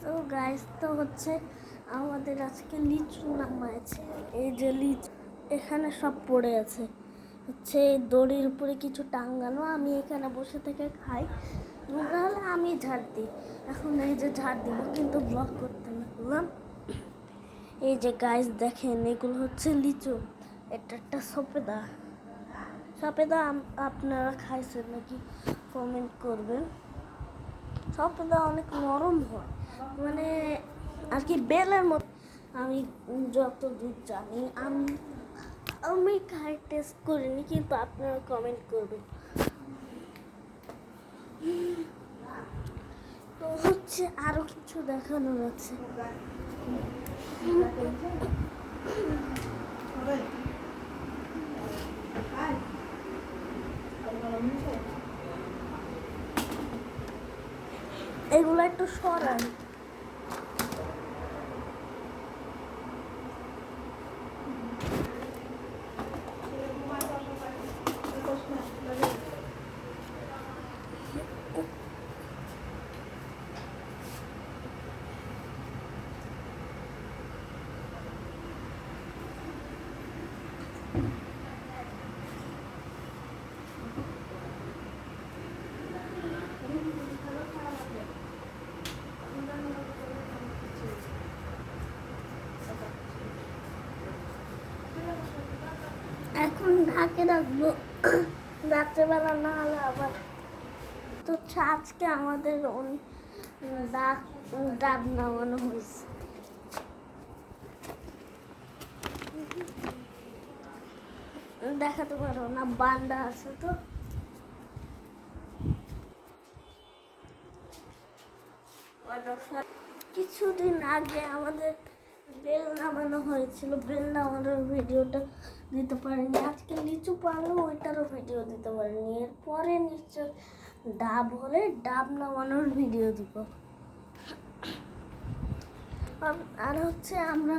So guys, তো হচ্ছে আমাদের আজকে লিচু নামাইছে। এই যে লিচু এখানে সব পড়ে আছে, হচ্ছে এই দড়ির উপরে কিছু টাঙ্গানো। আমি এখানে বসে থেকে খাই, নাহলে আমি ঝাড় দিই। এখন এই যে ঝাড় দিব, কিন্তু ব্লগ করতে লাগলাম। এই যে গাইস দেখেন, এগুলো হচ্ছে লিচু। এটা একটা সপেদা। সপেদা আপনারা খাইছেন নাকি কমেন্ট করবেন। সপেদা অনেক নরম হয়, মানে আর কি বেলের মতো। আমি যতদূর জানি, আমি খাই, টেস্ট করিনি, কিন্তু আপনারা কমেন্ট করবেন। তো হচ্ছে আরো কিছু দেখানোর আছে। এগুলো একটু সরাই। এখন ঢাকে রাখবো, রাত্রেবেলা না হলে আবার। তো আজকে আমাদের ডাব নামানো হয়েছে। দেখাতে পারো না, বান্ডা আছে তো। কিছুদিন আগে আমাদের বেল নামানো হয়েছিল, বেল নামানোর ভিডিওটা দিতে পারিনি। আজকে লিচু পারলো, ওইটারও ভিডিও দিতে পারিনি। এরপরে নিশ্চয় ডাব হলে ডাব নামানোর ভিডিও দিব। আর হচ্ছে আমরা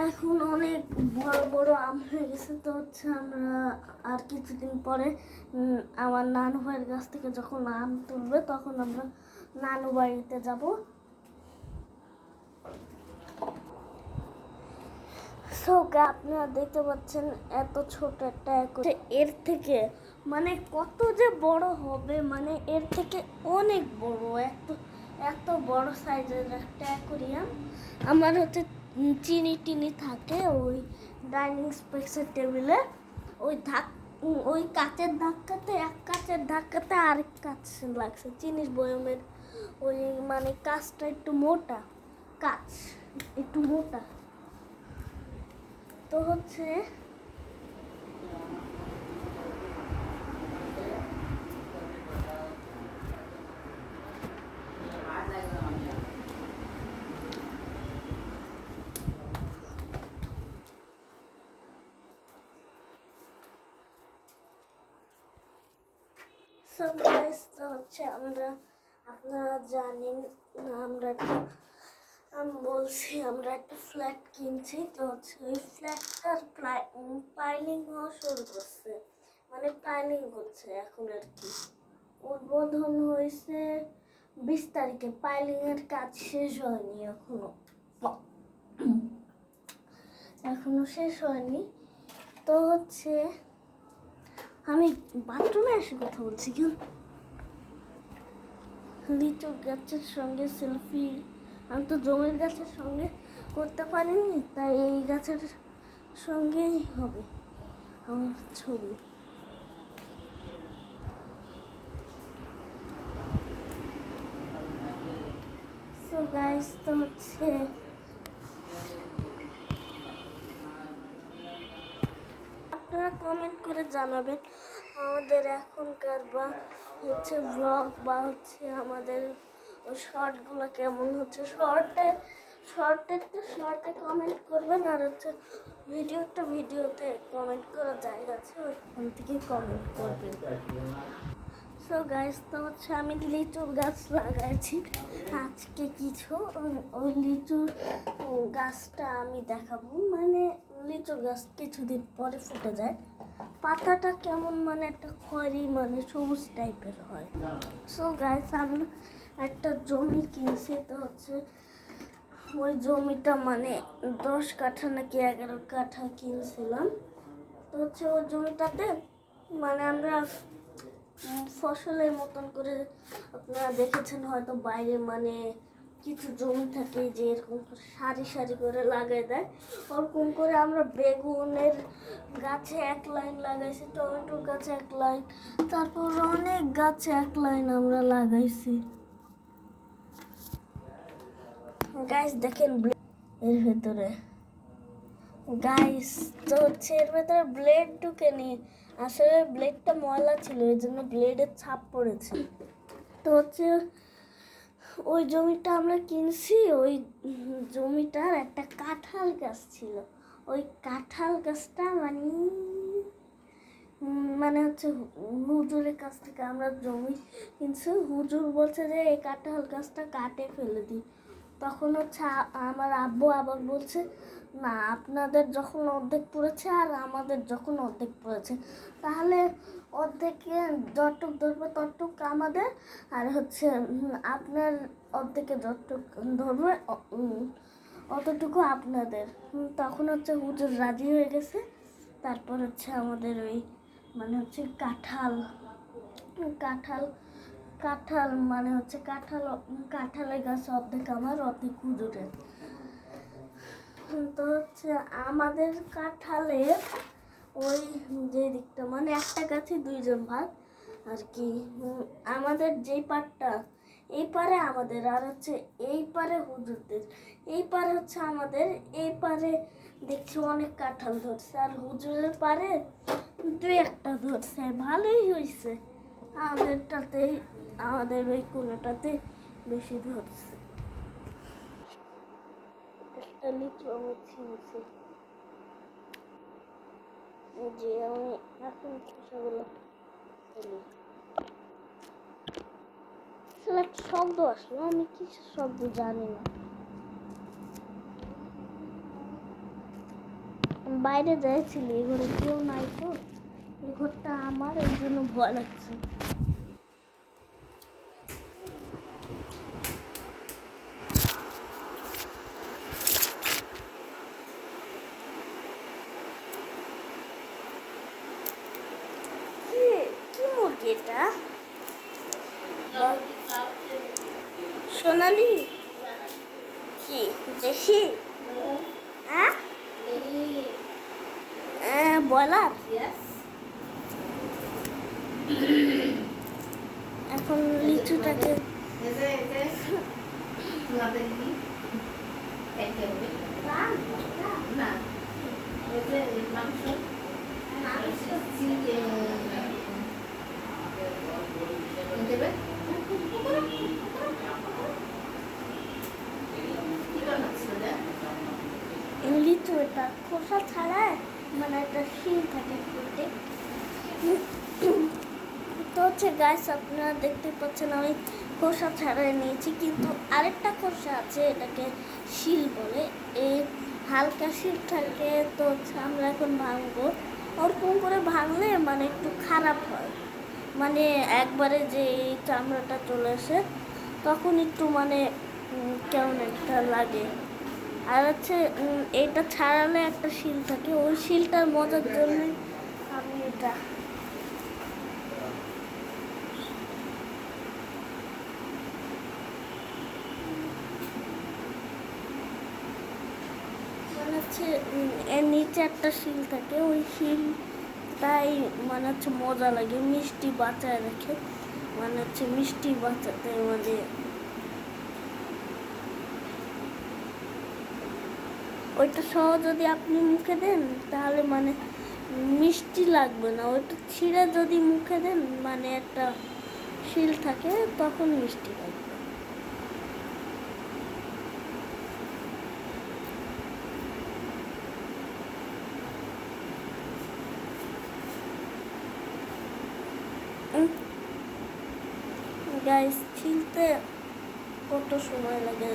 এখন অনেক বড় বড় আম হয়ে গেছে। তো হচ্ছে আমরা আর কিছুদিন পরে আমার নানু ভাইয়ের কাছ থেকে যখন আম তুলবে, তখন আমরা নানু বাড়িতে যাব। আপনারা দেখতে পাচ্ছেন এত ছোট একটা এর থেকে মানে কত যে বড় হবে, মানে এর থেকে অনেক বড়, এত বড় সাইজের একটা অ্যাকোরিয়াম। আমার হচ্ছে চিনি টিনি থাকে ওই ডাইনিং স্পেসের টেবিলে। ওই কাচের ধাক্কাতে আরেক কাচ লাগছে চিনির বয়মের। ওই মানে কাচটা একটু মোটা, কাচ একটু মোটা। তো হচ্ছে আপনারা জানেন আমি বলছি আমরা একটা ফ্ল্যাট কিনছি। তো হচ্ছে ওই ফ্ল্যাটটার পাইলিং হওয়া শুরু করছে, মানে প্ল্যানিং করছে এখন আর কি। উদ্বোধন হয়েছে 20 তারিখে, পাইলিং এর কাজ শেষ হয়নি এখনো শেষ হয়নি। তো হচ্ছে আমি বাথরুমে এসে কথা বলছি কেন। লিচু গাছের সঙ্গে সেলফি, আমি তো জমির গাছের সঙ্গে করতে পারিনি, তাই এই গাছের সঙ্গেই হবে আমার ছবি। সো গাইস, তো হচ্ছে আপনারা কমেন্ট করে জানাবেন আমাদের এখনকার বা হচ্ছে ব্লগ বা হচ্ছে আমাদের শর্টগুলো কেমন হচ্ছে। শর্টে কমেন্ট করবেন, আর হচ্ছে ভিডিওতে কমেন্ট করার জায়গা আছে, ওইখান থেকে কমেন্ট করবেন। সো গাইস, তো হচ্ছে আমি লিচুর গাছ লাগাইছি আজকে কিছু। ওই লিচুর গাছটা আমি দেখাবো, মানে লিচুর গাছ কিছুদিন পরে ফুটে যায়। পাতাটা কেমন, মানে একটা খয়েরি, মানে সবুজ টাইপের হয়। সো গাইস, আমি একটা জমি কিনছি, তো হচ্ছে ওই জমিটা মানে 10 কাঠা নাকি 11 কাঠা কিনছিলাম। তো হচ্ছে ওই জমিটাতে মানে আমরা ফসলের মতন করে, আপনারা দেখেছেন হয়তো বাইরে মানে কিছু জমি থাকে যে এরকম সারি সারি করে লাগাই দেয়, ওরকম করে আমরা বেগুনের গাছে 1 লাইন লাগাইছি, টমেটোর গাছে 1 লাইন, তারপর অনেক গাছে 1 লাইন আমরা লাগাইছি। গাইস দেখেন এর ভেতরে, গাইস তো হচ্ছে এর ভেতরে ব্লেড ঢুকে নি, আসলে ব্লেডটা ময়লা ছিল, এর জন্য ব্লেডের ছাপ পড়েছে। তো হচ্ছে ওই জমিটা আমরা কিনছি, ওই জমিটার একটা কাঁঠাল গাছ ছিল, ওই কাঁঠাল গাছটা মানে হচ্ছে হুজুরের কাছ থেকে আমরা জমি কিনছি। হুজুর বলছে যে এই কাঁঠাল গাছটা কাটে ফেলে দিই। তখন হচ্ছে আমার আব্বু আবার বলছে না, আপনাদের যখন অর্ধেক পড়েছে আর আমাদের যখন অর্ধেক পড়েছে, তাহলে অর্ধেকে যতটুক ধরবে ততটুক আমাদের, আর হচ্ছে আপনার অর্ধেকে যতটুক ধরবে অতটুকু আপনাদের। তখন হচ্ছে হুজুর রাজি হয়ে গেছে। তারপর হচ্ছে আমাদের ওই মানে হচ্ছে কাঁঠাল কাঁঠাল কাঁঠাল মানে হচ্ছে কাঁঠালের গাছ অর্ধেক আমার, অর্ধেক হুজুরের। তো হচ্ছে আমাদের কাঁঠালে ওই যে দিকটা মানে একটা গাছে 2 জন ভাগ আর কি, আমাদের যেই পাটটা এই পারে আমাদের, আর হচ্ছে এই পারে হুজুরদের, এই পারে হচ্ছে আমাদের, এই পারে দেখছি অনেক কাঁঠাল ধরছে, আর হুজুরের পারে 2-1টা ধরছে, ভালোই হয়েছে। আমাদের ওই কোনোটাতে বেশি ধরছে। একটা লিচু আমি ছিঁড়ছি, যে আমি এখন খোসাগুলো ফেলি। একটা শব্দ আসলো, আমি কিসের শব্দ জানি না। বাইরে যাইছিলি, এই ঘরে কেউ নাই, তো এই ঘরটা আমার, এই জন্য ভয় লাগছে। কি মুরগি এটা? সোনালি? কি দেশি? হ্যাঁ বয়লার। এখন লিচুটাকে লিচু এটা খোসা ছাড়ায় মানে একটা শিল থাকে ফুটে। তো হচ্ছে গাছ আপনারা দেখতে পাচ্ছেন আমি খোসা ছাড়াই নিয়েছি, কিন্তু আরেকটা খোসা আছে, এটাকে শিল বলে, এই হালকা শিল থাকে। তো হচ্ছে আমরা এখন ভাঙবো, ওরকম করে ভাঙলে মানে একটু খারাপ হয়, মানে একবারে যে এই চামড়াটা চলে আসে তখন একটু মানে কেমন একটা লাগে। আর হচ্ছে এটা ছাড়ালে একটা শিল থাকে, ওই শিলটার মজার জন্য আমি এটা মানে হচ্ছে এর নিচে একটা শিল থাকে, ওই শিল তাই মানে হচ্ছে মজা লাগে, মিষ্টি বাঁচায় রাখে, মানে হচ্ছে মিষ্টি বাঁচাতে মানে ওইটা সহ যদি আপনি মুখে দেন তাহলে মানে মিষ্টি লাগবে না, ওইটা ছিঁড়ে যদি মুখে দেন মানে একটা শিল থাকে তখন মিষ্টি লাগবে। গাইস ছিলতে কত সময় লাগে।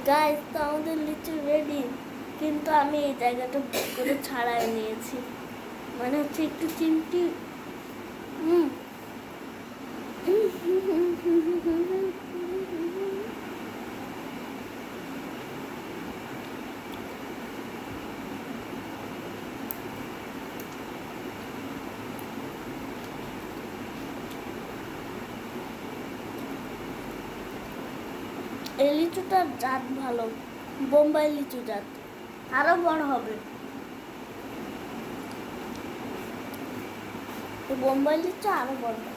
গাইস তো আমাদের লিচু রেডি, কিন্তু আমি এই জায়গাটা ভুল করে ছাড়াই নিয়েছি, মানে হচ্ছে একটু চিমটি এই লিচুটার জাত ভালো, বোম্বাই লিচু জাত, আরো বড় হবে। এই বোম্বাই লিচু আরো বড় হবে।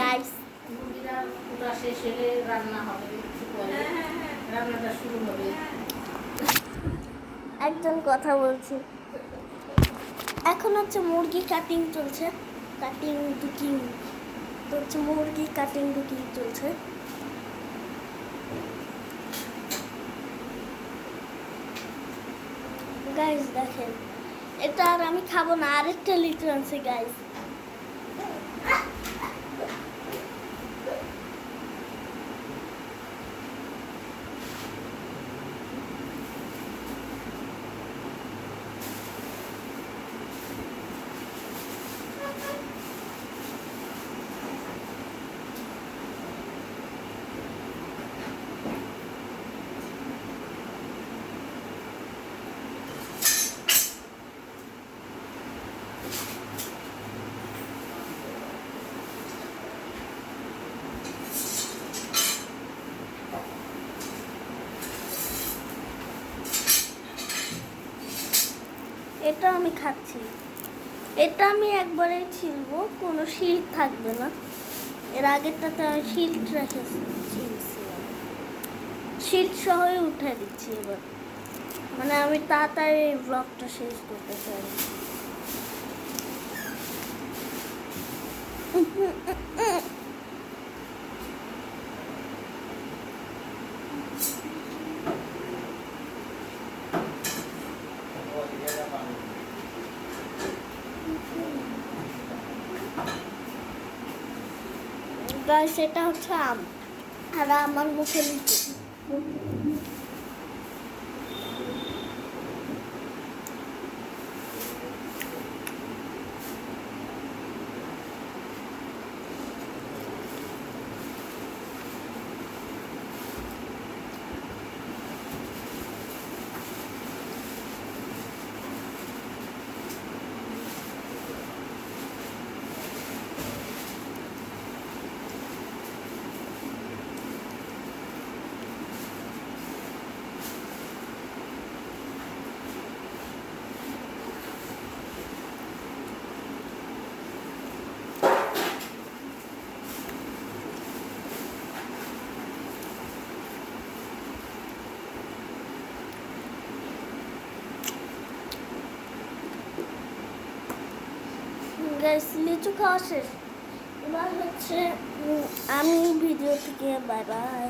গাইস, মুরগিটা ওটা শেষ হলে রান্না হবে, একটু পরে রান্নাটা শুরু হবে। একজন কথা বলছি। এখন হচ্ছে মুরগি কাটিং চলছে, কাটিং কুকিং তো হচ্ছে মুরগি কাটিং কুকিং চলছে। গাইস দেখেন, এটা আর আমি খাবো না, আরেকটা লিচু আনছে গাইস। এটা আমি খাচ্ছি, এটা আমি একবারে ছিলবো, কোনো শিল্ড থাকবে না। এর আগেরটাতে আমি শিল্ড রেখেছি, শিল্ড সহই উঠে দিচ্ছি এবার, মানে আমি তাড়াতাড়ি ব্লগটা শেষ করতে চাই। গাইস, এটা হচ্ছে আম, আর আমার মুখে লিচু। গাইস, লিচু খাওয়া শেষ, এবার হচ্ছে আমি ভিডিও থেকে বাই বাই।